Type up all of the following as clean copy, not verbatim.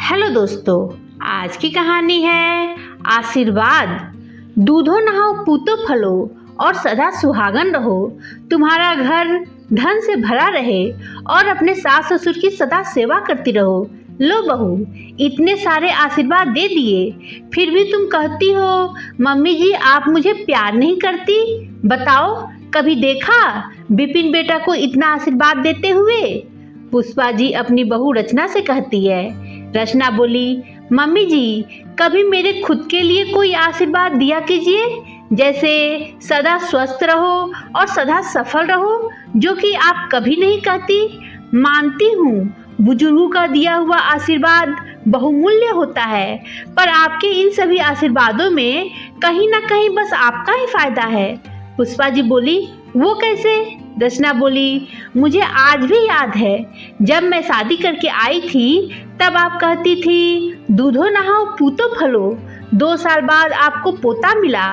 Hello दोस्तों, आज की कहानी है आशीर्वाद। दूधो नहाओ पूतो फलो और सदा सुहागन रहो। तुम्हारा घर धन से भरा रहे और अपने सास ससुर की सदा सेवा करती रहो। लो बहू, इतने सारे आशीर्वाद दे दिए, फिर भी तुम कहती हो मम्मी जी आप मुझे प्यार नहीं करती। बताओ, कभी देखा विपिन बेटा को इतना आशीर्वाद देते हुए? पुष्पा जी अपनी बहू रचना से कहती है। रचना बोली, मम्मी जी कभी मेरे खुद के लिए कोई आशीर्वाद दिया कीजिए, जैसे सदा स्वस्थ रहो और सदा सफल रहो, जो कि आप कभी नहीं कहती। मानती हूँ बुजुर्गों का दिया हुआ आशीर्वाद बहुमूल्य होता है, पर आपके इन सभी आशीर्वादों में कहीं ना कहीं बस आपका ही फायदा है। पुष्पा जी बोली, वो कैसे? रचना बोली, मुझे आज भी याद है जब मैं शादी करके आई थी तब आप कहती थी दूधो नहाओ पूतो फलो। 2 साल बाद आपको पोता मिला।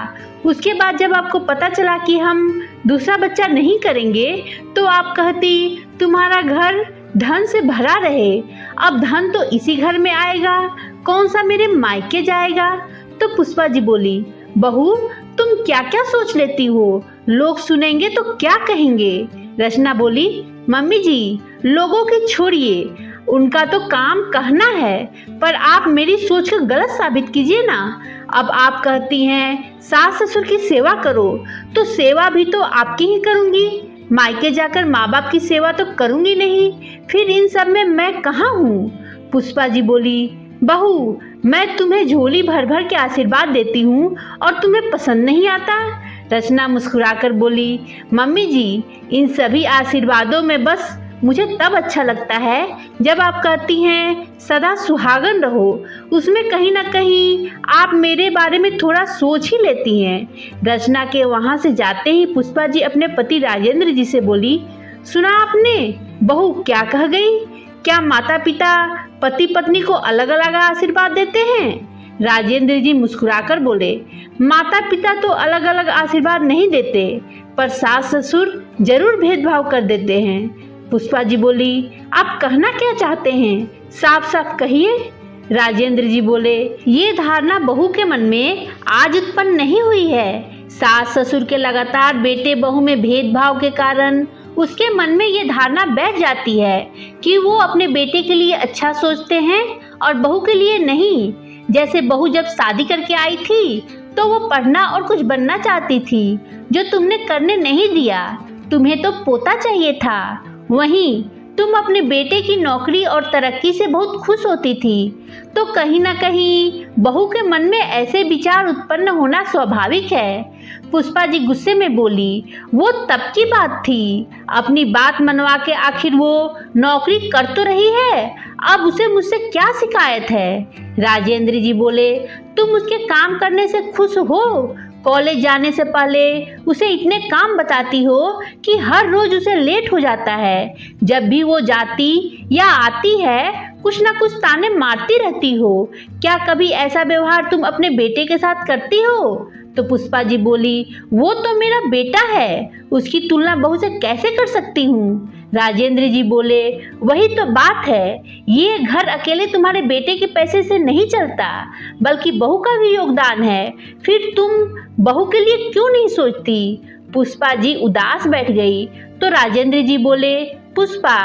उसके बाद जब आपको पता चला कि हम दूसरा बच्चा नहीं करेंगे तो आप कहती तुम्हारा घर धन से भरा रहे। अब धन तो इसी घर में आएगा, कौन सा मेरे मायके जाएगा। तो पुष्पा जी बोली, बहू तुम क्या क्या सोच लेती हो, लोग सुनेंगे तो क्या कहेंगे। रचना बोली, मम्मी जी लोगों की छोड़िए, उनका तो काम कहना है, पर आप मेरी सोच को गलत साबित कीजिए ना। अब आप कहती हैं सास ससुर की सेवा करो, तो सेवा भी तो आपकी ही करूंगी। मायके जाकर माँ बाप की सेवा तो करूंगी नहीं, फिर इन सब में मैं कहाँ हूँ। पुष्पा जी बोली, बहू मैं तुम्हें झोली भर भर के आशीर्वाद देती हूँ और तुम्हें पसंद नहीं आता। रचना मुस्कुराकर बोली, मम्मी जी इन सभी आशीर्वादों में बस मुझे तब अच्छा लगता है जब आप कहती हैं सदा सुहागन रहो। उसमें कहीं ना कहीं आप मेरे बारे में थोड़ा सोच ही लेती हैं। रचना के वहाँ से जाते ही पुष्पा जी अपने पति राजेंद्र जी से बोली, सुना आपने बहू क्या कह गई? क्या माता पिता पति पत्नी को अलग अलग आशीर्वाद देते हैं? राजेंद्र जी मुस्कुराकर बोले, माता पिता तो अलग अलग आशीर्वाद नहीं देते, पर सास ससुर जरूर भेदभाव कर देते हैं। पुष्पा जी बोली, आप कहना क्या चाहते हैं, साफ साफ कहिए। राजेंद्र जी बोले, ये धारणा बहू के मन में आज उत्पन्न नहीं हुई है। सास ससुर के लगातार बेटे बहू में भेदभाव के कारण उसके मन में ये धारणा बैठ जाती है कि वो अपने बेटे के लिए अच्छा सोचते हैं और बहू के लिए नहीं। जैसे बहू जब शादी करके आई थी तो वो पढ़ना और कुछ बनना चाहती थी, जो तुमने करने नहीं दिया। तुम्हें तो पोता चाहिए था। वहीं तुम अपने बेटे की नौकरी और तरक्की से बहुत खुश होती थी, तो कहीं ना कहीं बहू के मन में ऐसे विचार उत्पन्न होना स्वाभाविक है। पुष्पा जी गुस्से में बोली, वो तब की बात थी, अपनी बात मनवा के आखिर वो नौकरी कर तो रही है, अब उसे मुझसे क्या शिकायत है। राजेंद्र जी बोले, तुम उसके काम करने से खुश हो? कॉलेज जाने से पहले उसे इतने काम बताती हो कि हर रोज उसे लेट हो जाता है। जब भी वो जाती या आती है कुछ ना कुछ ताने मारती रहती हो। क्या कभी ऐसा व्यवहार तुम अपने बेटे के साथ करती हो? तो पुष्पा जी बोली, वो तो मेरा बेटा है, उसकी तुलना बहू से कैसे कर सकती हूँ। राजेंद्र जी बोले, वही तो बात है, ये घर अकेले तुम्हारे बेटे के पैसे से नहीं चलता, बल्कि बहू का भी योगदान है। फिर तुम बहू के लिए क्यों नहीं सोचती? पुष्पा जी उदास बैठ गई तो राजेंद्र जी बोले, पुष्पा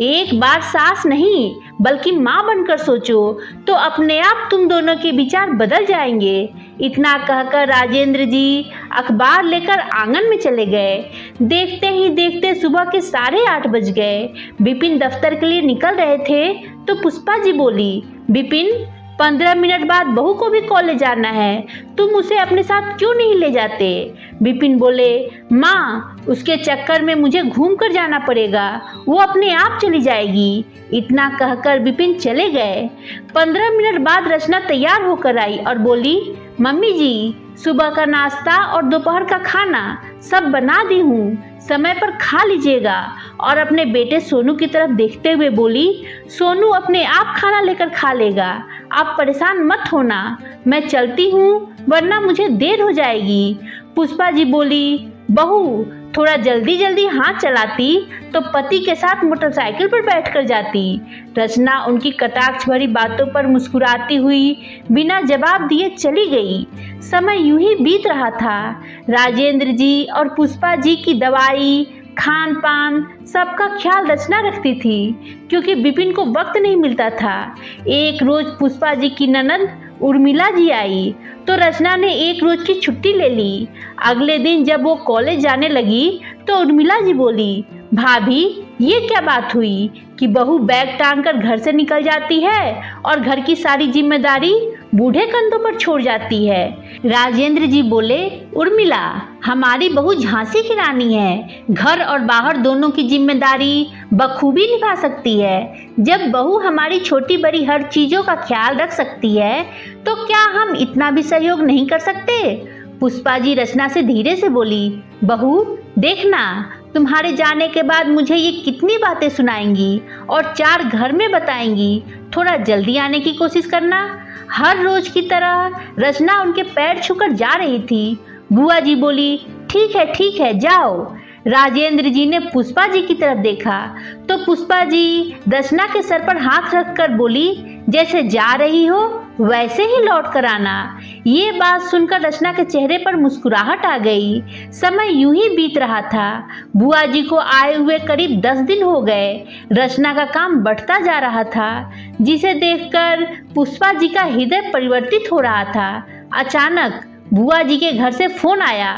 एक बार सास नहीं बल्कि माँ बनकर सोचो, तो अपने आप तुम दोनों के विचार बदल जाएंगे। इतना कहकर राजेंद्र जी अखबार लेकर आंगन में चले गए। देखते ही देखते सुबह के 8:30 बज गए। विपिन दफ्तर के लिए निकल रहे थे तो पुष्पा जी बोली, विपिन 15 मिनट बाद बहू को भी कॉलेज जाना है, तुम उसे अपने साथ क्यों नहीं ले जाते? विपिन बोले, माँ उसके चक्कर में मुझे घूम कर जाना पड़ेगा, वो अपने आप चली जाएगी। इतना कहकर विपिन चले गए। 15 मिनट बाद रचना तैयार होकर आई और बोली, मम्मी जी सुबह का नाश्ता और दोपहर का खाना सब बना दी हूँ, समय पर खा लीजिएगा। और अपने बेटे सोनू की तरफ देखते हुए बोली, सोनू अपने आप खाना लेकर खा लेगा, आप परेशान मत होना, मैं चलती हूँ वरना मुझे देर हो जाएगी। पुष्पा जी बोली, बहू थोड़ा जल्दी जल्दी हाथ चलाती तो पति के साथ मोटरसाइकिल पर बैठकर जाती। रचना उनकी कटाक्ष भरी बातों पर मुस्कुराती हुई बिना जवाब दिए चली गई। समय यूं ही बीत रहा था। राजेंद्र जी और पुष्पा जी की दवाई, खान पान सबका ख्याल रचना रखती थी, क्योंकि विपिन को वक्त नहीं मिलता था। एक रोज पुष्पा जी की ननद उर्मिला जी आई तो रचना ने एक रोज की छुट्टी ले ली। अगले दिन जब वो कॉलेज जाने लगी तो उर्मिला जी बोली, भाभी ये क्या बात हुई कि बहू बैग टांग कर घर से निकल जाती है और घर की सारी जिम्मेदारी बूढ़े कंधों पर छोड़ जाती है। राजेंद्र जी बोले, उर्मिला हमारी बहू झांसी की रानी है, घर और बाहर दोनों की जिम्मेदारी बखूबी निभा सकती है। जब बहू हमारी छोटी बड़ी हर चीजों का ख्याल रख सकती है तो क्या हम इतना भी सहयोग नहीं कर सकते? पुष्पा जी रचना से धीरे से बोली, बहू देखना तुम्हारे जाने के बाद मुझे ये कितनी बातें सुनाएंगी और 4 घर में बताएंगी। थोड़ा जल्दी आने की कोशिश करना। हर रोज की तरह रचना उनके पैर छूकर जा रही थी। बुआ जी बोली, ठीक है जाओ। राजेंद्र जी ने पुष्पा जी की तरफ देखा तो पुष्पा जी रचना के सर पर हाथ रखकर बोली, जैसे जा रही हो वैसे ही लौट कर आना। ये बात सुनकर रचना के चेहरे पर मुस्कुराहट आ गई। समय यूं ही बीत रहा था। बुआ जी को आए हुए करीब 10 दिन हो गए। रचना का काम बढ़ता जा रहा था, जिसे देखकर पुष्पा जी का हृदय परिवर्तित हो रहा था। अचानक बुआ जी के घर से फोन आया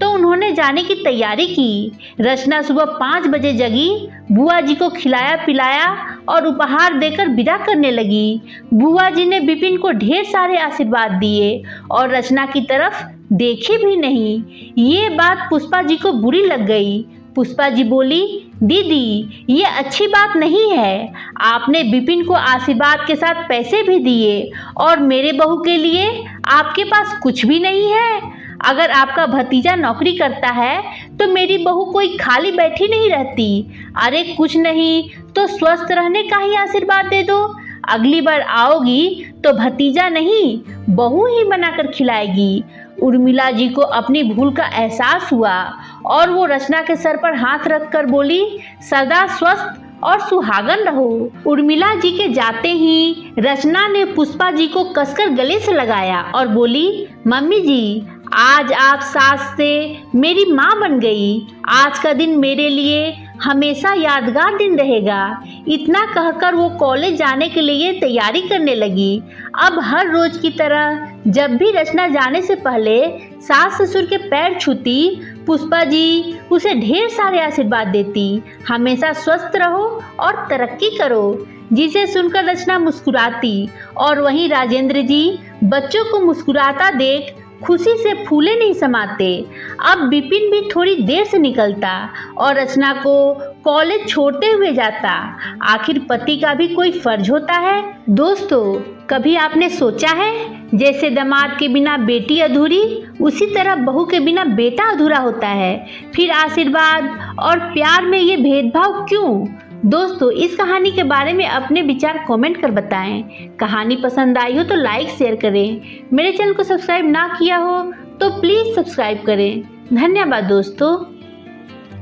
तो उन्होंने जाने की तैयारी की। रचना सुबह 5 बजे जगी, बुआ जी को खिलाया पिलाया और उपहार देकर विदा करने लगी। बुआ जी ने विपिन को ढेर सारे आशीर्वाद दिए और रचना की तरफ देखी भी नहीं। ये बात पुष्पा जी को बुरी लग गई। पुष्पा जी बोली, दीदी ये अच्छी बात नहीं है। आपने विपिन को आशीर्वाद के साथ पैसे भी दिए और मेरे बहू के लिए आपके पास कुछ भी नहीं है। अगर आपका भतीजा नौकरी करता है तो मेरी बहू कोई खाली बैठी नहीं रहती। अरे कुछ नहीं तो स्वस्थ रहने का ही आशीर्वाद दे दो। अगली बार आओगी तो भतीजा नहीं बहू ही बनाकर खिलाएगी। उर्मिला जी को अपनी भूल का एहसास हुआ और वो रचना के सर पर हाथ रखकर बोली, सदा स्वस्थ और सुहागन रहो। उर्मिला जी के जाते ही रचना ने पुष्पा जी को कसकर गले से लगाया और बोली, मम्मी जी आज आप सास से मेरी माँ बन गई। आज का दिन मेरे लिए हमेशा यादगार दिन रहेगा। इतना कहकर वो कॉलेज जाने के लिए तैयारी करने लगी। अब हर रोज की तरह जब भी रचना जाने से पहले सास ससुर के पैर छूती, पुष्पा जी उसे ढेर सारे आशीर्वाद देती, हमेशा स्वस्थ रहो और तरक्की करो। जिसे सुनकर रचना मुस्कुराती और वहीं राजेंद्र जी बच्चों को मुस्कुराता देख खुशी से फूले नहीं समाते। अब विपिन भी थोड़ी देर से निकलता और रचना को कॉलेज छोड़ते हुए जाता। आखिर पति का भी कोई फर्ज होता है। दोस्तों, कभी आपने सोचा है जैसे दामाद के बिना बेटी अधूरी, उसी तरह बहू के बिना बेटा अधूरा होता है। फिर आशीर्वाद और प्यार में ये भेदभाव क्यों? दोस्तों, इस कहानी के बारे में अपने विचार कमेंट कर बताएं। कहानी पसंद आई हो तो लाइक शेयर करें। मेरे चैनल को सब्सक्राइब ना किया हो तो प्लीज़ सब्सक्राइब करें। धन्यवाद दोस्तों।